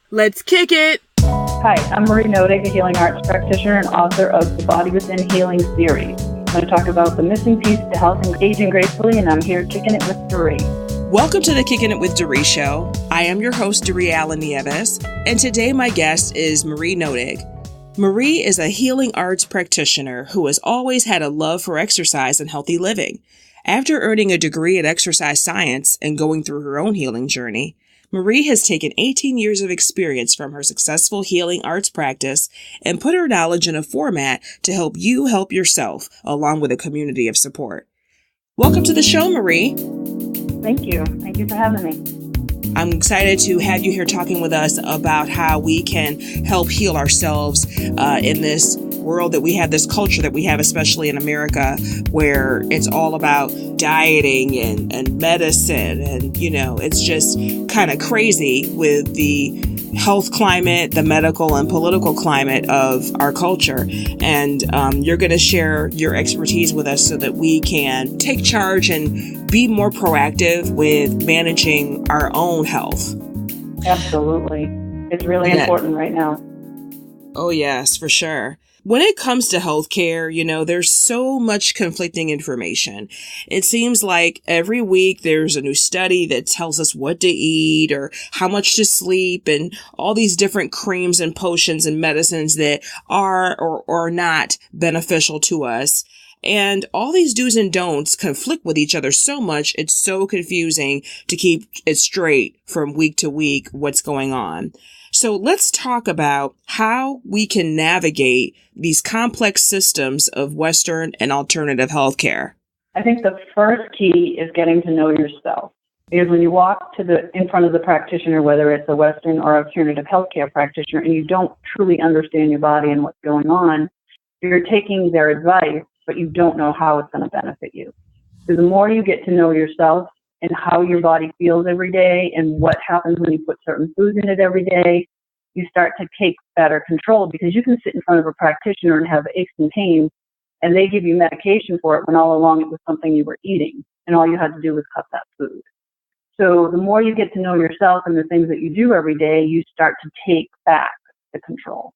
Let's kick it! Hi, I'm Marie Knoetig, a healing arts practitioner and author of the Body Within Healing series. I'm going to talk about the missing piece to health and aging gracefully, and I'm here kicking it with Doree. Welcome to the Kicking It with Doree show. I am your host, Doree Allen Nieves, and today my guest is Marie Knoetig. Marie is a healing arts practitioner who has always had a love for exercise and healthy living. After earning a degree in exercise science and going through her own healing journey, Marie has taken 18 years of experience from her successful healing arts practice and put her knowledge in a format to help you help yourself, along with a community of support. Welcome to the show, Marie. Thank you. Thank you for having me. I'm excited to have you here talking with us about how we can help heal ourselves in this world that we have, this culture that we have, especially in America, where it's all about dieting and medicine. And, you know, it's just kind of crazy with the health climate, the medical and political climate of our culture. And you're going to share your expertise with us so that we can take charge and be more proactive with managing our own health. Absolutely. It's really important right now. Oh, yes, for sure. When it comes to healthcare, you know, there's so much conflicting information. It seems like every week there's a new study that tells us what to eat or how much to sleep and all these different creams and potions and medicines that are or are not beneficial to us. And all these do's and don'ts conflict with each other so much, it's so confusing to keep it straight from week to week what's going on. So let's talk about how we can navigate these complex systems of Western and alternative healthcare. I think the first key is getting to know yourself. Because when you walk in front of the practitioner, whether it's a Western or alternative healthcare practitioner, and you don't truly understand your body and what's going on, you're taking their advice, but you don't know how it's going to benefit you. So the more you get to know yourself and how your body feels every day and what happens when you put certain foods in it every day, you start to take better control, because you can sit in front of a practitioner and have aches and pains, and they give you medication for it when all along it was something you were eating, and all you had to do was cut that food. So the more you get to know yourself and the things that you do every day, you start to take back the control.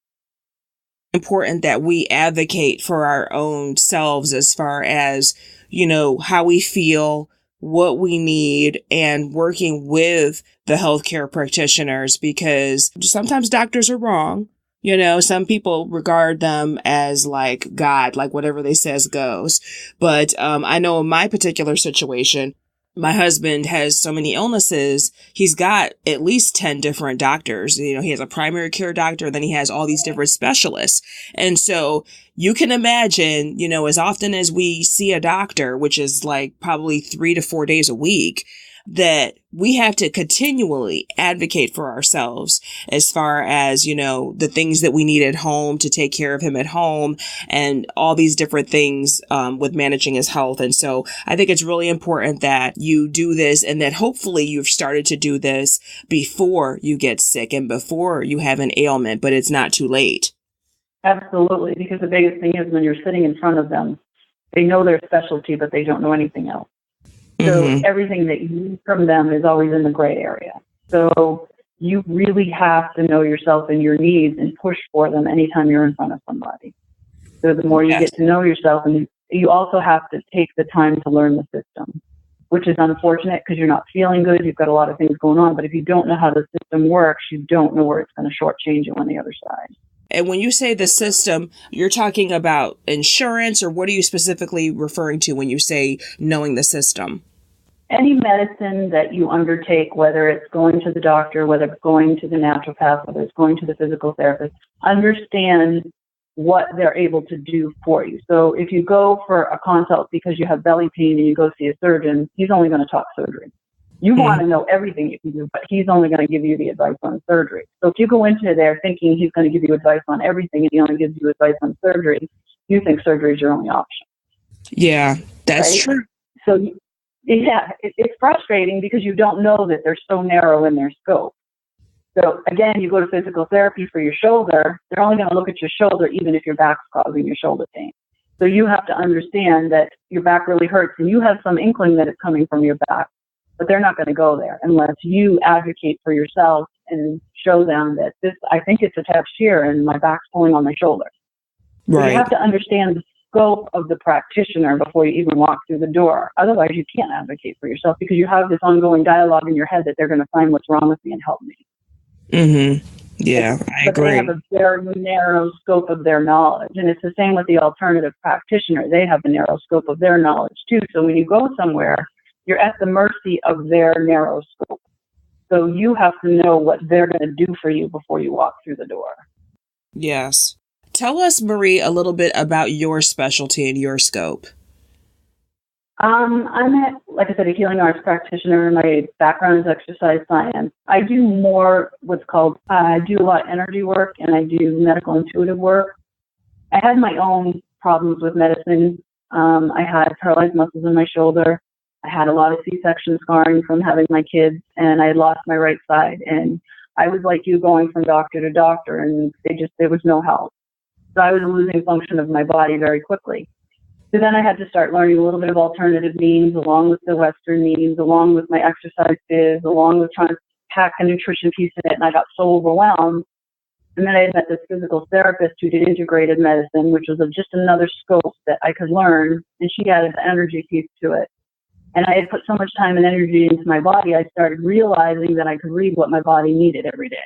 Important that we advocate for our own selves as far as, you know, how we feel, what we need, and working with the healthcare practitioners, because sometimes doctors are wrong. You know, some people regard them as like God, like whatever they says goes. But I know in my particular situation, my husband has so many illnesses. He's got at least 10 different doctors. You know, he has a primary care doctor, then he has all these different specialists. And so you can imagine, you know, as often as we see a doctor, which is like probably 3 to 4 days a week, that we have to continually advocate for ourselves as far as, you know, the things that we need at home to take care of him at home and all these different things with managing his health. And so I think it's really important that you do this and that hopefully you've started to do this before you get sick and before you have an ailment, but it's not too late. Absolutely, because the biggest thing is when you're sitting in front of them, they know their specialty, but they don't know anything else. So everything that you need from them is always in the gray area. So you really have to know yourself and your needs and push for them anytime you're in front of somebody. So the more you get to know yourself, and you also have to take the time to learn the system, which is unfortunate because you're not feeling good. You've got a lot of things going on. But if you don't know how the system works, you don't know where it's going to shortchange you on the other side. And when you say the system, you're talking about insurance, or what are you specifically referring to when you say knowing the system? Any medicine that you undertake, whether it's going to the doctor, whether it's going to the naturopath, whether it's going to the physical therapist, understand what they're able to do for you. So if you go for a consult because you have belly pain and you go see a surgeon, he's only going to talk surgery. You want to know everything you can do, but he's only going to give you the advice on surgery. So if you go into there thinking he's going to give you advice on everything and he only gives you advice on surgery, you think surgery is your only option. Yeah, that's right? true. So yeah, it's frustrating because you don't know that they're so narrow in their scope. So again, you go to physical therapy for your shoulder, they're only going to look at your shoulder even if your back's causing your shoulder pain. So you have to understand that your back really hurts and you have some inkling that it's coming from your back, but they're not going to go there unless you advocate for yourself and show them that this, I think it's attached here and my back's pulling on my shoulder. So you have to understand the scope of the practitioner before you even walk through the door. Otherwise, you can't advocate for yourself because you have this ongoing dialogue in your head that they're going to find what's wrong with me and help me. Mm-hmm. Yeah, I agree. But they have a very narrow scope of their knowledge. And it's the same with the alternative practitioner. They have a narrow scope of their knowledge too. So when you go somewhere, you're at the mercy of their narrow scope. So you have to know what they're going to do for you before you walk through the door. Yes. Tell us, Marie, a little bit about your specialty and your scope. I'm like I said, a healing arts practitioner. My background is exercise science. I do more I do a lot of energy work and I do medical intuitive work. I had my own problems with medicine. I had paralyzed muscles in my shoulder. I had a lot of C-section scarring from having my kids, and I had lost my right side. And I was like you, going from doctor to doctor, and there was no help. So I was losing function of my body very quickly. So then I had to start learning a little bit of alternative means, along with the Western means, along with my exercise biz, along with trying to pack a nutrition piece in it, and I got so overwhelmed. And then I met this physical therapist who did integrated medicine, which was just another scope that I could learn, and she added the energy piece to it. And I had put so much time and energy into my body, I started realizing that I could read what my body needed every day.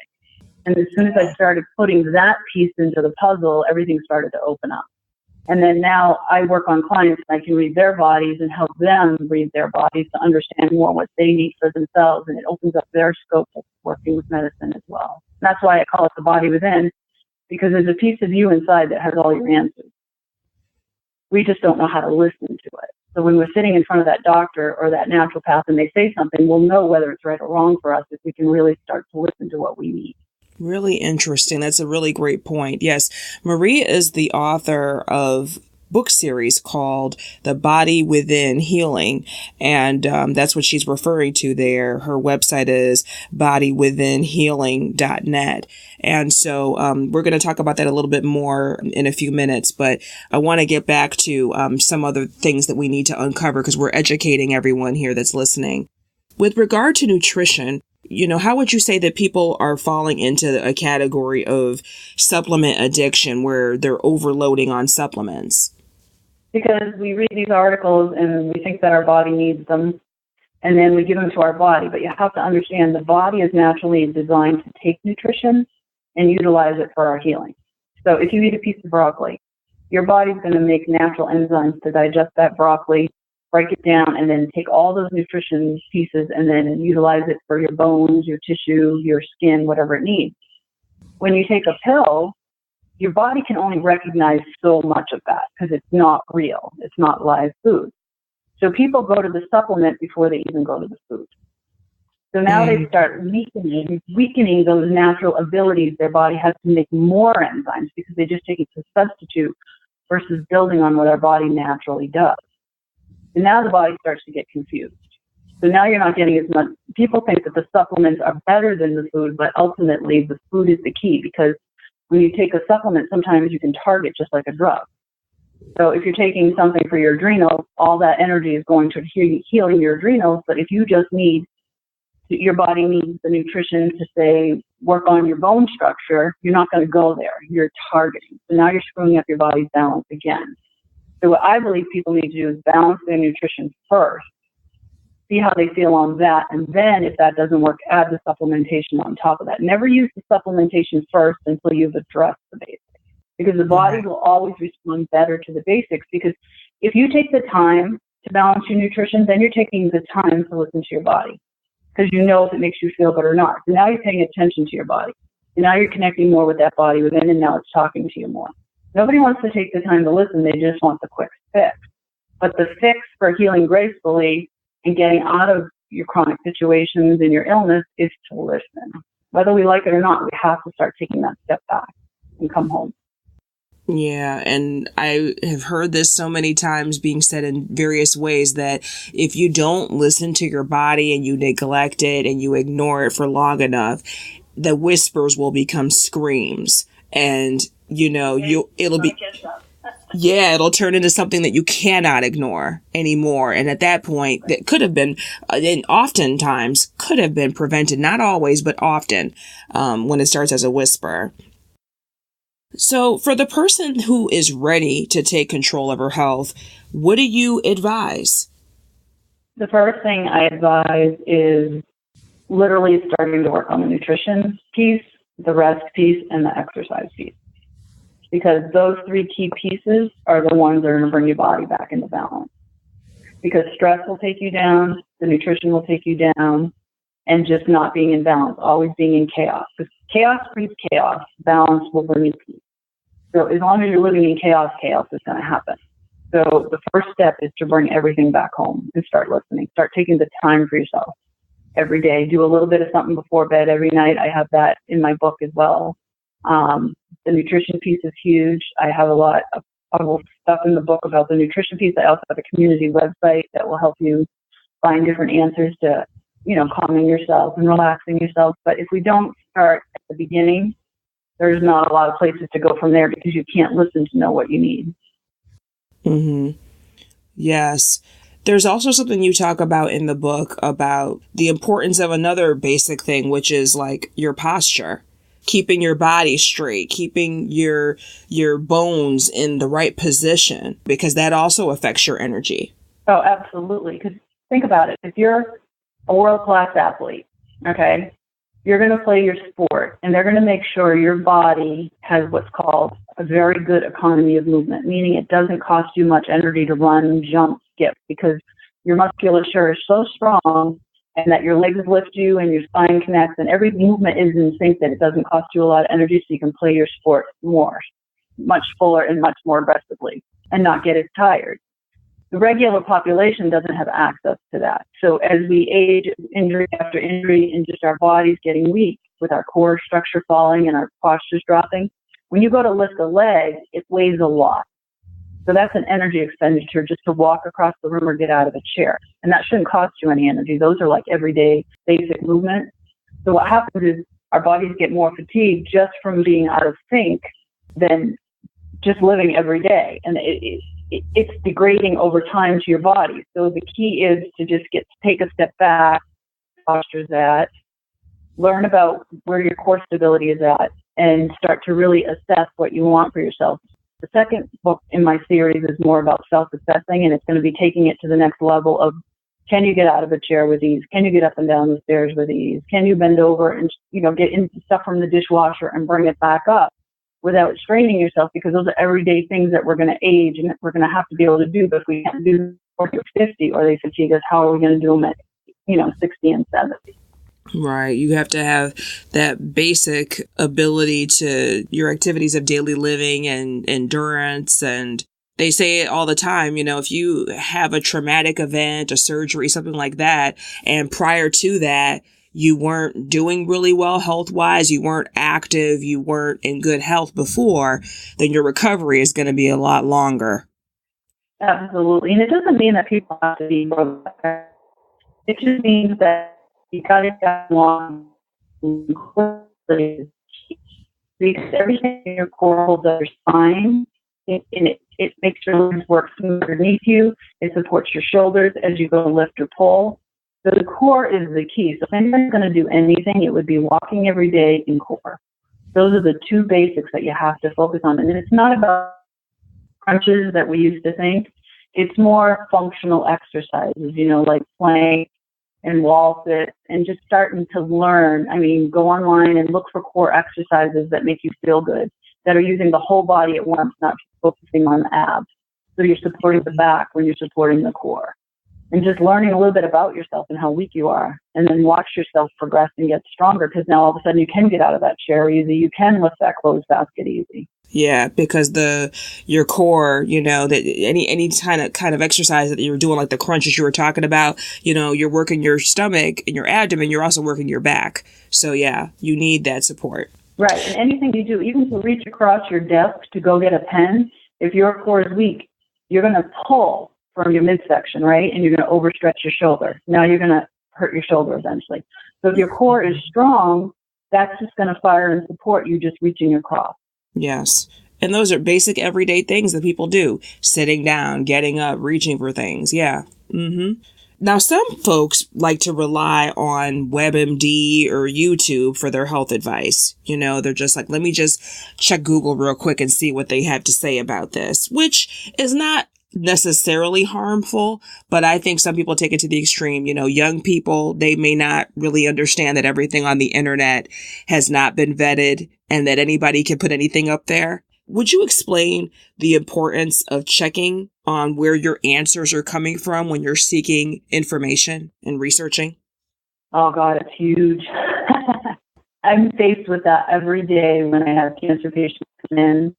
And as soon as I started putting that piece into the puzzle, everything started to open up. And then now I work on clients and I can read their bodies and help them read their bodies to understand more what they need for themselves. And it opens up their scope of working with medicine as well. And that's why I call it the body within, because there's a piece of you inside that has all your answers. We just don't know how to listen to it. So when we're sitting in front of that doctor or that naturopath and they say something, we'll know whether it's right or wrong for us if we can really start to listen to what we need. Really interesting. That's a really great point. Yes, Marie is the author of book series called The Body Within Healing. And that's what she's referring to there. Her website is bodywithinhealing.net. And so we're going to talk about that a little bit more in a few minutes. But I want to get back to some other things that we need to uncover because we're educating everyone here that's listening. With regard to nutrition, how would you say that people are falling into a category of supplement addiction where they're overloading on supplements? Because we read these articles and we think that our body needs them, and then we give them to our body. But you have to understand the body is naturally designed to take nutrition and utilize it for our healing. So if you eat a piece of broccoli, your body's going to make natural enzymes to digest that broccoli, break it down, and then take all those nutrition pieces and then utilize it for your bones, your tissue, your skin, whatever it needs. When you take a pill, your body can only recognize so much of that because it's not real. It's not live food. So people go to the supplement before they even go to the food. So now they start weakening those natural abilities their body has to make more enzymes because they just take it to substitute versus building on what our body naturally does. And now the body starts to get confused. So now you're not getting as much. People think that the supplements are better than the food, but ultimately the food is the key because when you take a supplement, sometimes you can target just like a drug. So if you're taking something for your adrenals, all that energy is going to healing your adrenals. But if you just your body needs the nutrition to, say, work on your bone structure, you're not going to go there. You're targeting. So now you're screwing up your body's balance again. So what I believe people need to do is balance their nutrition first, see how they feel on that, and then if that doesn't work, add the supplementation on top of that. Never use the supplementation first until you've addressed the basics, because the body will always respond better to the basics, because if you take the time to balance your nutrition, then you're taking the time to listen to your body, because you know if it makes you feel better or not. So now you're paying attention to your body. And now you're connecting more with that body within, and now it's talking to you more. Nobody wants to take the time to listen. They just want the quick fix. But the fix for healing gracefully and getting out of your chronic situations and your illness is to listen. Whether we like it or not, we have to start taking that step back and come home. Yeah, and I have heard this so many times being said in various ways that if you don't listen to your body and you neglect it and you ignore it for long enough, the whispers will become screams. And it'll be Yeah, it'll turn into something that you cannot ignore anymore. And at that point, that could have been, and oftentimes could have been prevented, not always, but often, when it starts as a whisper. So for the person who is ready to take control of her health, what do you advise? The first thing I advise is literally starting to work on the nutrition piece, the rest piece, and the exercise piece. Because those three key pieces are the ones that are going to bring your body back into balance. Because stress will take you down, the nutrition will take you down, and just not being in balance, always being in chaos. Because chaos breeds chaos, balance will bring you peace. So as long as you're living in chaos, chaos is going to happen. So the first step is to bring everything back home and start listening. Start taking the time for yourself every day. Do a little bit of something before bed every night. I have that in my book as well. The nutrition piece is huge. I have a lot of stuff in the book about the nutrition piece. I also have a community website that will help you find different answers to, calming yourself and relaxing yourself. But if we don't start at the beginning, there's not a lot of places to go from there because you can't listen to know what you need. Mm-hmm. Yes. There's also something you talk about in the book about the importance of another basic thing, which is like your posture, keeping your body straight, keeping your bones in the right position, because that also affects your energy. Oh, absolutely. Because think about it. If you're a world-class athlete, okay, you're going to play your sport, and they're going to make sure your body has what's called a very good economy of movement, meaning it doesn't cost you much energy to run, jump, skip, because your musculature is so strong and that your legs lift you and your spine connects and every movement is in sync that it doesn't cost you a lot of energy, so you can play your sport much fuller and much more aggressively and not get as tired. The regular population doesn't have access to that. So as we age, injury after injury, and just our bodies getting weak with our core structure falling and our postures dropping, when you go to lift a leg, it weighs a lot. So that's an energy expenditure just to walk across the room or get out of a chair. And that shouldn't cost you any energy. Those are like everyday basic movements. So what happens is our bodies get more fatigued just from being out of sync than just living every day. And it's degrading over time to your body. So the key is to just take a step back, posture's at, learn about where your core stability is at, and start to really assess what you want for yourself. The second book in my series is more about self-assessing, and it's going to be taking it to the next level of, can you get out of a chair with ease? Can you get up and down the stairs with ease? Can you bend over and get into stuff from the dishwasher and bring it back up without straining yourself? Because those are everyday things that we're going to age and we're going to have to be able to do. But if we can't do them before you're 50 or they fatigue us, how are we going to do them at 60 and 70? Right. You have to have that basic ability to your activities of daily living and endurance. And they say it all the time, if you have a traumatic event, a surgery, something like that, and prior to that, you weren't doing really well health-wise, you weren't active, you weren't in good health before, then your recovery is going to be a lot longer. Absolutely. And it doesn't mean that people have to be broke. It just means that you got to get along because everything in your core holds up your spine. It makes your legs work smooth underneath you. It supports your shoulders as you go lift or pull. So the core is the key. So if anyone's going to do anything, it would be walking every day in core. Those are the two basics that you have to focus on. And it's not about crunches that we used to think. It's more functional exercises, like plank and wall sit, and just starting to learn. Go online and look for core exercises that make you feel good, that are using the whole body at once, not focusing on the abs. So you're supporting the back when you're supporting the core. And just learning a little bit about yourself and how weak you are, and then watch yourself progress and get stronger, because now all of a sudden you can get out of that chair easy. You can lift that clothes basket easy. Yeah, because your core, that any kind of exercise that you're doing, like the crunches you were talking about, you're working your stomach and your abdomen, you're also working your back. So yeah, you need that support. Right. And anything you do, even to reach across your desk to go get a pen, if your core is weak, you're going to pull from your midsection, right? And you're going to overstretch your shoulder. Now you're going to hurt your shoulder eventually. So if your core is strong, that's just going to fire and support you just reaching across. Yes. And those are basic everyday things that people do. Sitting down, getting up, reaching for things. Yeah. Now, some folks like to rely on WebMD or YouTube for their health advice. They're just like, let me just check Google real quick and see what they have to say about this, which is not necessarily harmful, but I think some people take it to the extreme. Young people, they may not really understand that everything on the internet has not been vetted and that anybody can put anything up there. Would you explain the importance of checking on where your answers are coming from when you're seeking information and researching? Oh, God, it's huge. I'm faced with that every day when I have cancer patients come in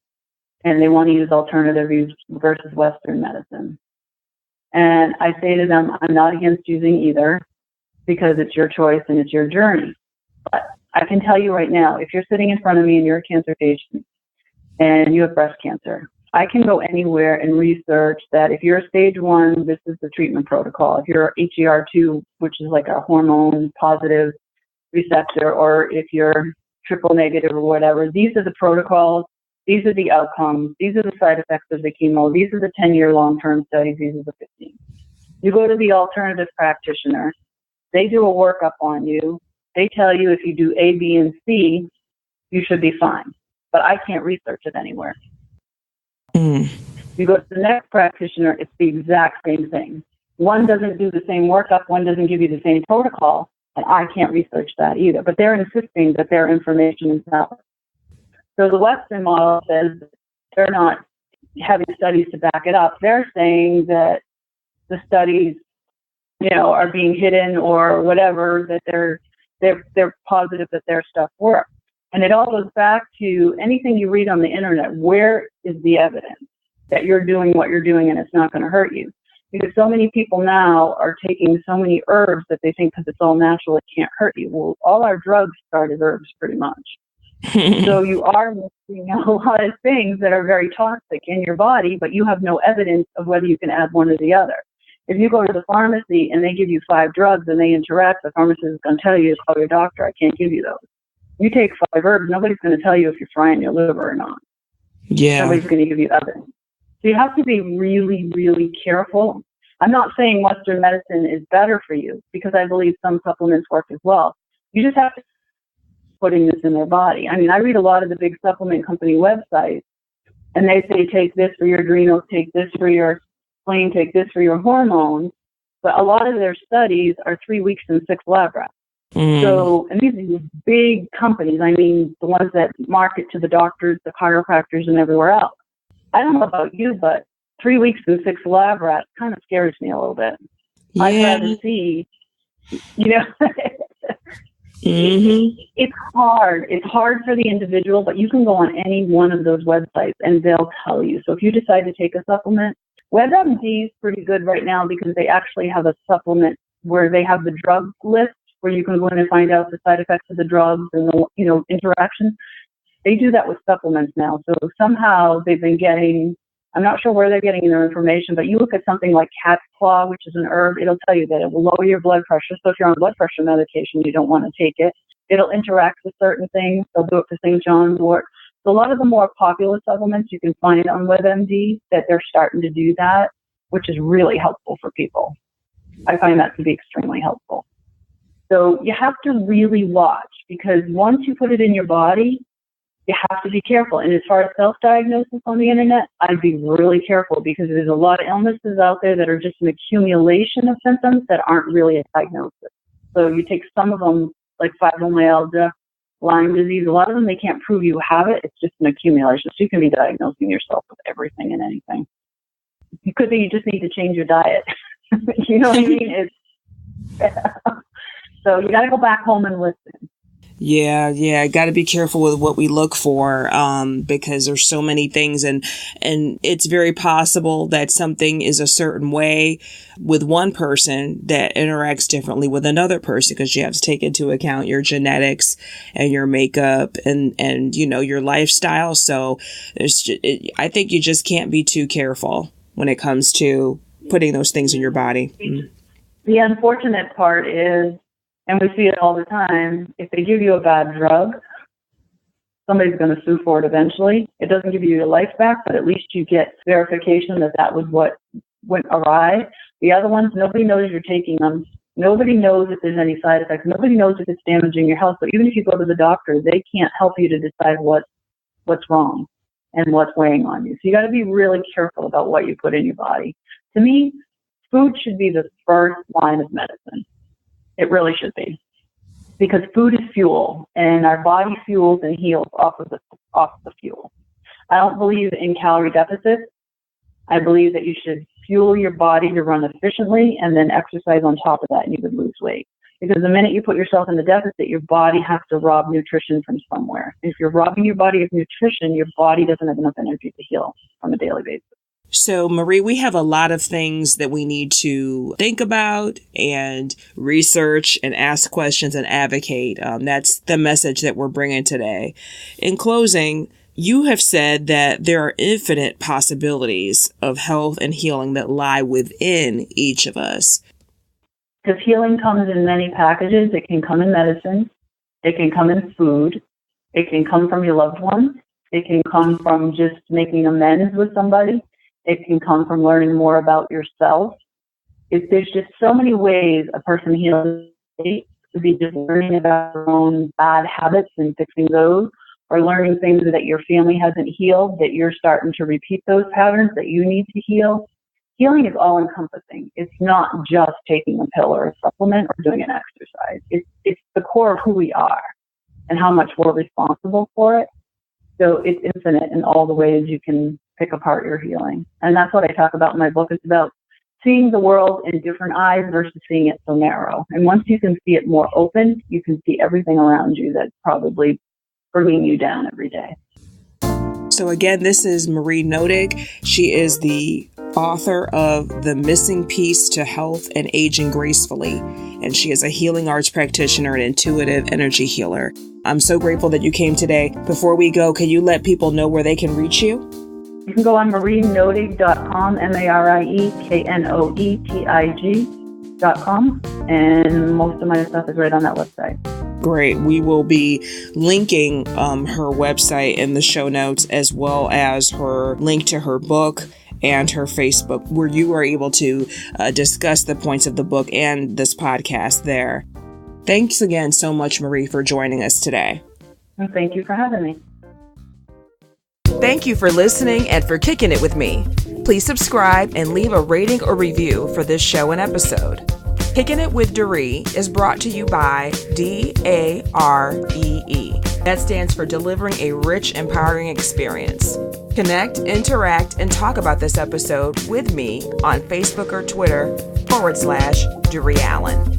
and they want to use alternative versus Western medicine. And I say to them, I'm not against using either because it's your choice and it's your journey. But I can tell you right now, if you're sitting in front of me and you're a cancer patient and you have breast cancer, I can go anywhere and research that if you're stage 1, this is the treatment protocol. If you're HER2, which is like a hormone positive receptor, or if you're triple negative or whatever, these are the protocols, these are the outcomes, these are the side effects of the chemo, these are the 10-year long-term studies, these are the 15. You go to the alternative practitioner, they do a workup on you, they tell you if you do A, B, and C, you should be fine. But I can't research it anywhere. You go to the next practitioner, it's the exact same thing. One doesn't do the same workup, one doesn't give you the same protocol, and I can't research that either. But they're insisting that their information is valid. So the Western model says they're not having studies to back it up. They're saying that the studies, are being hidden or whatever, that they're positive that their stuff works. And it all goes back to anything you read on the internet. Where is the evidence that you're doing what you're doing and it's not going to hurt you? Because so many people now are taking so many herbs that they think because it's all natural, it can't hurt you. Well, all our drugs start as herbs pretty much. So you are missing a lot of things that are very toxic in your body, but you have no evidence of whether you can add one or the other. If you go to the pharmacy and they give you 5 drugs and they interact, the pharmacist is going to tell you to call your doctor. I can't give you those. You take 5 herbs, nobody's going to tell you if you're frying your liver or not. Yeah. Nobody's going to give you evidence. So you have to be really, really careful. I'm not saying Western medicine is better for you because I believe some supplements work as well. You just have to putting this in their body. I mean, I read a lot of the big supplement company websites and they say, take this for your adrenals, take this for your spleen, take this for your hormones. But a lot of their studies are 3 weeks and 6 lab rats. So, and these are big companies, I mean, the ones that market to the doctors, the chiropractors, and everywhere else. I don't know about you, but 3 weeks and 6 lab rats kind of scares me a little bit. Yeah. I'd rather see, it's hard. It's hard for the individual, but you can go on any one of those websites and they'll tell you. So if you decide to take a supplement, WebMD is pretty good right now because they actually have a supplement where they have the drug list where you can go in and find out the side effects of the drugs and the interactions. They do that with supplements now. So somehow they've been getting, I'm not sure where they're getting their information, but you look at something like cat's claw, which is an herb, it'll tell you that it will lower your blood pressure. So if you're on blood pressure medication, you don't want to take it. It'll interact with certain things. They'll do it for St. John's wort. So a lot of the more popular supplements you can find on WebMD that they're starting to do that, which is really helpful for people. I find that to be extremely helpful. So you have to really watch because once you put it in your body, you have to be careful. And as far as self-diagnosis on the internet, I'd be really careful because there's a lot of illnesses out there that are just an accumulation of symptoms that aren't really a diagnosis. So you take some of them, like fibromyalgia, Lyme disease, a lot of them, they can't prove you have it. It's just an accumulation. So you can be diagnosing yourself with everything and anything. It could be you just need to change your diet. You know what I mean? So you got to go back home and listen. Yeah. Got to be careful with what we look for, because there's so many things and it's very possible that something is a certain way with one person that interacts differently with another person because you have to take into account your genetics and your makeup and your lifestyle. So I think you just can't be too careful when it comes to putting those things in your body. The unfortunate part is, and we see it all the time, if they give you a bad drug, somebody's going to sue for it eventually. It doesn't give you your life back, but at least you get verification that that was what went awry. The other ones, nobody knows you're taking them. Nobody knows if there's any side effects. Nobody knows if it's damaging your health. So even if you go to the doctor, they can't help you to decide what's wrong and what's weighing on you. So you got to be really careful about what you put in your body. To me, food should be the first line of medicine. It really should be. Because food is fuel, and our body fuels and heals off the fuel. I don't believe in calorie deficits. I believe that you should fuel your body to run efficiently and then exercise on top of that, and you would lose weight. Because the minute you put yourself in the deficit, your body has to rob nutrition from somewhere. And if you're robbing your body of nutrition, your body doesn't have enough energy to heal on a daily basis. So, Marie, we have a lot of things that we need to think about and research and ask questions and advocate. That's the message that we're bringing today. In closing, you have said that there are infinite possibilities of health and healing that lie within each of us. Because healing comes in many packages. It can come in medicine. It can come in food. It can come from your loved ones. It can come from just making amends with somebody. It can come from learning more about yourself. There's just so many ways a person heals. It could be just learning about their own bad habits and fixing those, or learning things that your family hasn't healed, that you're starting to repeat those patterns that you need to heal. Healing is all-encompassing. It's not just taking a pill or a supplement or doing an exercise. It's the core of who we are and how much we're responsible for it. So it's infinite in all the ways you can pick apart your healing. And that's what I talk about in my book. It's about seeing the world in different eyes versus seeing it so narrow. And once you can see it more open, you can see everything around you that's probably bringing you down every day. So again, this is Marie Knoetig. She is the author of The Missing Piece to Health and Aging Gracefully, and she is a healing arts practitioner and intuitive energy healer. I'm so grateful that you came today. Before we go, can you let people know where they can reach you? You can go on marieknoetig.com, MaRieknoetig.com, and most of my stuff is right on that website. Great. We will be linking her website in the show notes, as well as her link to her book and her Facebook, where you are able to discuss the points of the book and this podcast there. Thanks again so much, Marie, for joining us today. And thank you for having me. Thank you for listening and for kicking it with me. Please subscribe and leave a rating or review for this show and episode. Kicking It with Daree is brought to you by DAREE. That stands for Delivering a Rich, Empowering Experience. Connect, interact, and talk about this episode with me on Facebook or Twitter /Daree Allen.